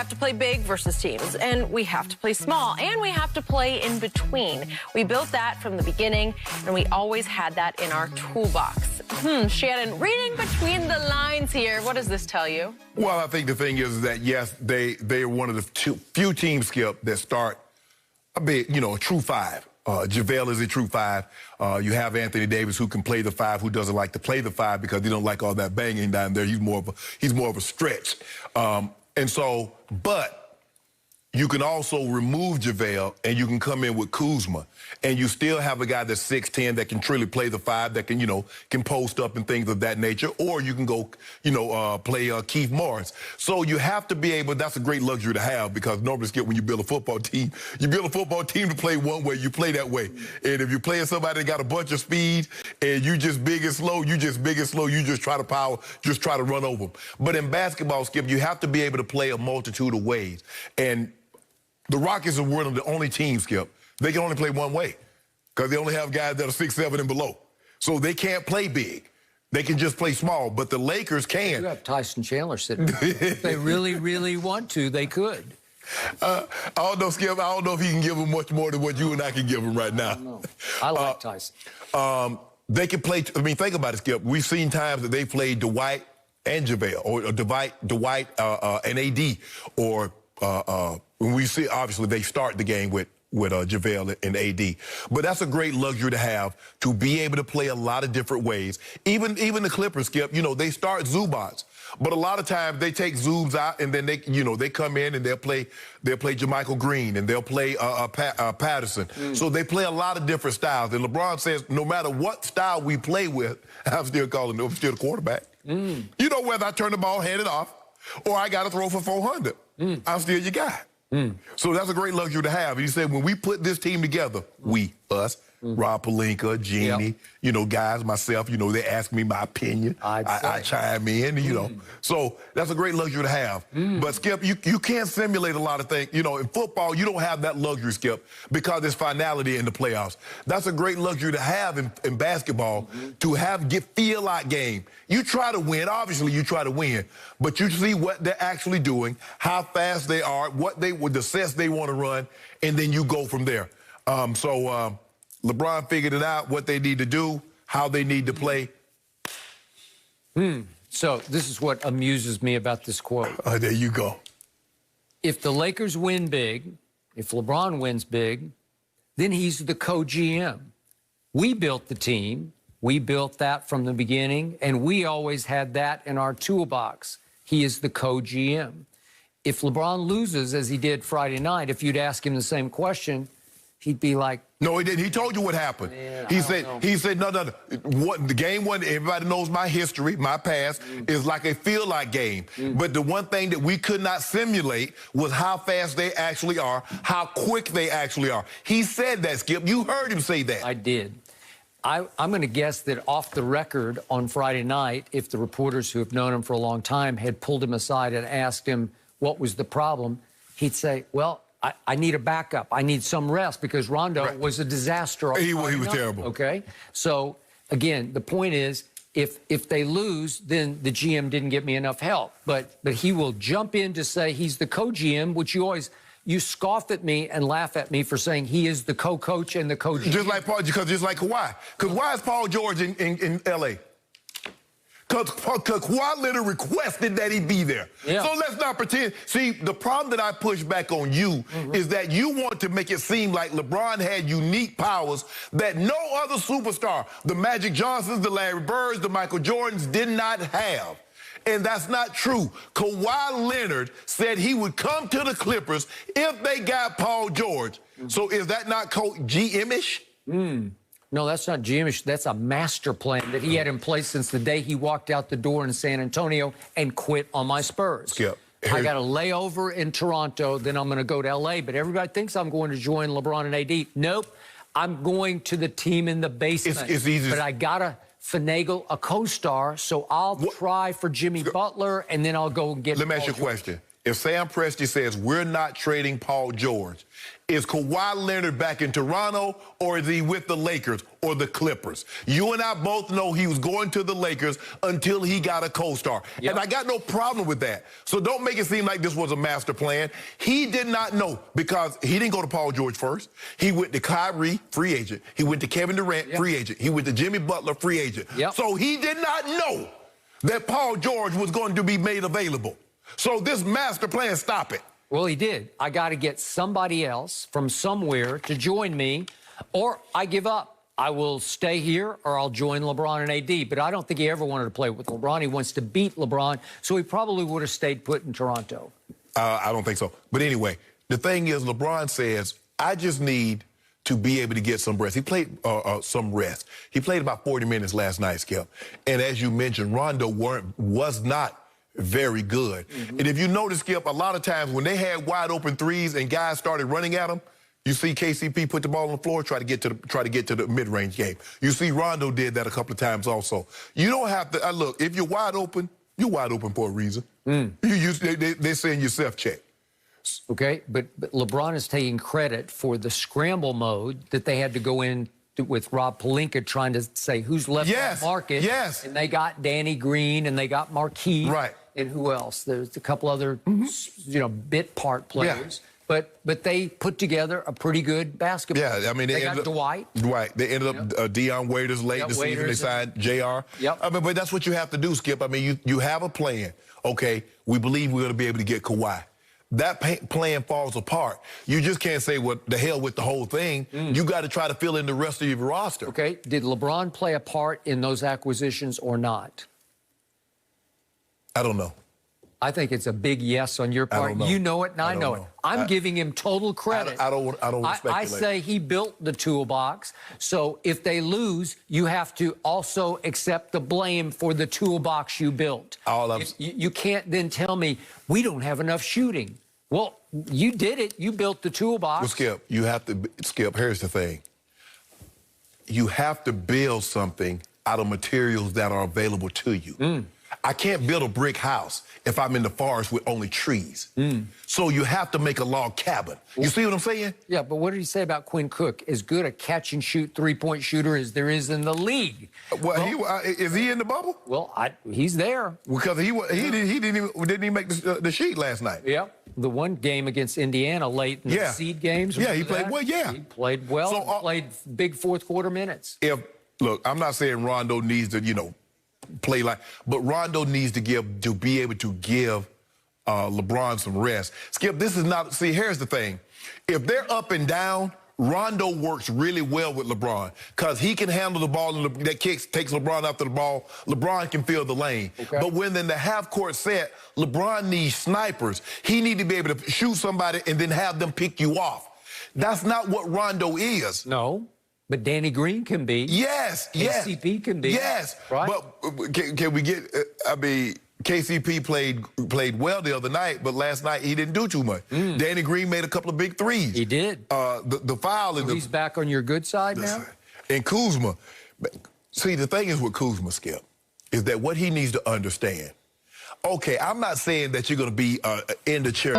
have to play big versus teams, and we have to play small, and we have to play in between. We built that from the beginning, and we always had that in our toolbox. Shannon, reading between the lines here, what does this tell you? Well, I think the thing is that, yes, they are one of the few teams, Skip, that start a bit, a true five. JaVale is a true five. You have Anthony Davis, who can play the five, who doesn't like to play the five because he don't like all that banging down there. He's more of a stretch. But you can also remove JaVale and you can come in with Kuzma, and you still have a guy that's 6'10" that can truly play the five, that can post up and things of that nature, or you can go, play Keith Morris. So you have to be able. That's a great luxury to have, because normally, Skip, when you build a football team, to play one way, you play that way. And if you're playing somebody that got a bunch of speed and you just big and slow, you just try to power, just try to run over them. But in basketball, Skip, you have to be able to play a multitude of ways. And the Rockets are one of the only teams, Skip, they can only play one way, because they only have guys that are 6'7" and below. So they can't play big. They can just play small. But the Lakers can. You have Tyson Chandler sitting there. If they really, really want to, they could. I don't know, Skip. I don't know if he can give them much more than what you and I can give them right now. I don't know. I like Tyson. They can play. I mean, think about it, Skip. We've seen times that they played Dwight and JaVale, or Dwight and AD, or when we see, obviously, they start the game with JaVale and AD. But that's a great luxury to have, to be able to play a lot of different ways. Even the Clippers, Skip, they start Zubats. But a lot of times they take Zubs out, and then they come in and they'll play JaMychal Green, and they'll play Patterson. So they play a lot of different styles. And LeBron says, no matter what style we play with, I'm still the quarterback. Whether I turn the ball, hand it off, or I got to throw for 400, I'm still your guy. So that's a great luxury to have. And he said, when we put this team together, us, Rob Pelinka, Jeannie, guys, myself, they ask me my opinion. I chime in, So that's a great luxury to have. But, Skip, you can't simulate a lot of things. In football, you don't have that luxury, Skip, because there's finality in the playoffs. That's a great luxury to have in basketball, to feel like game. You try to win. Obviously, you try to win. But you see what they're actually doing, how fast they are, the sets they want to run, and then you go from there. LeBron figured it out, what they need to do, how they need to play. So this is what amuses me about this quote. There you go. If the Lakers win big, if LeBron wins big, then he's the co-GM. We built the team. We built that from the beginning, and we always had that in our toolbox. He is the co-GM. If LeBron loses, as he did Friday night, if you'd ask him the same question, he'd be like, no, he didn't. He told you what happened. Man, he said, no. The game one, everybody knows my history, my past, is like a feel-like game. But the one thing that we could not simulate was how fast they actually are, how quick they actually are. He said that, Skip. You heard him say that. I did. I'm going to guess that off the record on Friday night, if the reporters who have known him for a long time had pulled him aside and asked him what was the problem, he'd say, well, I need a backup. I need some rest, because Rondo was a disaster. He was terrible. Okay? So, again, the point is, if they lose, then the GM didn't give me enough help. But he will jump in to say he's the co-GM, which you scoff at me and laugh at me for saying he is the co-coach and the co-GM. Just like Kawhi. Because why is Paul George in L.A.? Because Kawhi Leonard requested that he be there. Yeah. So let's not pretend. See, the problem that I push back on you is that you want to make it seem like LeBron had unique powers that no other superstar, the Magic Johnsons, the Larry Birds, the Michael Jordans, did not have. And that's not true. Kawhi Leonard said he would come to the Clippers if they got Paul George. So is that not GM-ish? No, that's not GM-ish. That's a master plan that he had in place since the day he walked out the door in San Antonio and quit on my Spurs. Skip. I got a layover in Toronto, then I'm going to go to L.A., but everybody thinks I'm going to join LeBron and AD. Nope. I'm going to the team in the basement. It's easy. But I got to finagle a co-star, so I'll try for Jimmy Butler, and then I'll go and get Let me ask you a question. if Sam Presti says we're not trading Paul George, is Kawhi Leonard back in Toronto, or is he with the Lakers or the Clippers? You and I both know he was going to the Lakers until he got a co-star. Yep. And I got no problem with that. So don't make it seem like this was a master plan. He did not know, because he didn't go to Paul George first. He went to Kyrie, free agent. He went to Kevin Durant, Yep. free agent. He went to Jimmy Butler, free agent. Yep. So he did not know that Paul George was going to be made available. So this master plan, stop it. Well, he did. I got to get somebody else from somewhere to join me, or I give up. I will stay here, or I'll join LeBron and AD. But I don't think he ever wanted to play with LeBron. He wants to beat LeBron, so he probably would have stayed put in Toronto. I don't think so. But anyway, the thing is, LeBron says, I just need to be able to get some rest. He played some rest. He played about 40 minutes last night, Skip. And as you mentioned, Rondo was not very good. Mm-hmm. And if you notice, Skip, a lot of times when they had wide open threes and guys started running at them, you see KCP put the ball on the floor, try to get to the mid-range game. You see Rondo did that a couple of times also. You don't have to look. If you're wide open for a reason. They're saying your self-check. Okay, but LeBron is taking credit for the scramble mode that they had to go in with Rob Pelinka trying to say who's left on the market. Yes. And they got Danny Green and they got Marquis. Right. And who else? There's a couple other, bit part players. Yeah. But they put together a pretty good basketball. Yeah, I mean, they got Dwight. Right. They ended up Dion Waiters late in the season. They signed JR. Yep. I mean, but that's what you have to do, Skip. I mean, you have a plan. Okay, we believe we're going to be able to get Kawhi. That plan falls apart. You just can't say, well, the hell with the whole thing. You got to try to fill in the rest of your roster. Okay, did LeBron play a part in those acquisitions or not? I don't know. I think it's a big yes on your part. You know it, and I know it. I'm giving him total credit. I don't want to speculate. I say he built the toolbox. So if they lose, you have to also accept the blame for the toolbox you built. You can't then tell me we don't have enough shooting. Well, you did it. You built the toolbox. Well, Skip, you have to, Skip, here's the thing. You have to build something out of materials that are available to you. I can't build a brick house if I'm in the forest with only trees. So you have to make a log cabin. You see what I'm saying? Yeah, but what did he say about Quinn Cook? As good a catch-and-shoot three-point shooter as there is in the league. Well, is he in the bubble? Well, he's there. Because he didn't even make the sheet last night. Yeah. The one game against Indiana late in the seed games. Yeah, he played well, He played well, so, played big fourth-quarter minutes. Look, I'm not saying Rondo needs to, play like, but Rondo needs to be able to give LeBron some rest. Skip, this is not, see, here's the thing. If they're up and down, Rondo works really well with LeBron because he can handle the ball and that takes LeBron after the ball. LeBron can fill the lane. Okay. But when in the half-court set, LeBron needs snipers. He needs to be able to shoot somebody and then have them pick you off. That's not what Rondo is. No. But Danny Green can be. Yes. KCP can be. Yes. Right? But can we get, KCP played well the other night, but last night he didn't do too much. Danny Green made a couple of big threes. He did. The foul. So he's back on your good side now? And Kuzma. See, the thing is with Kuzma, Skip, is that what he needs to understand. Okay, I'm not saying that you're going to be in the chair.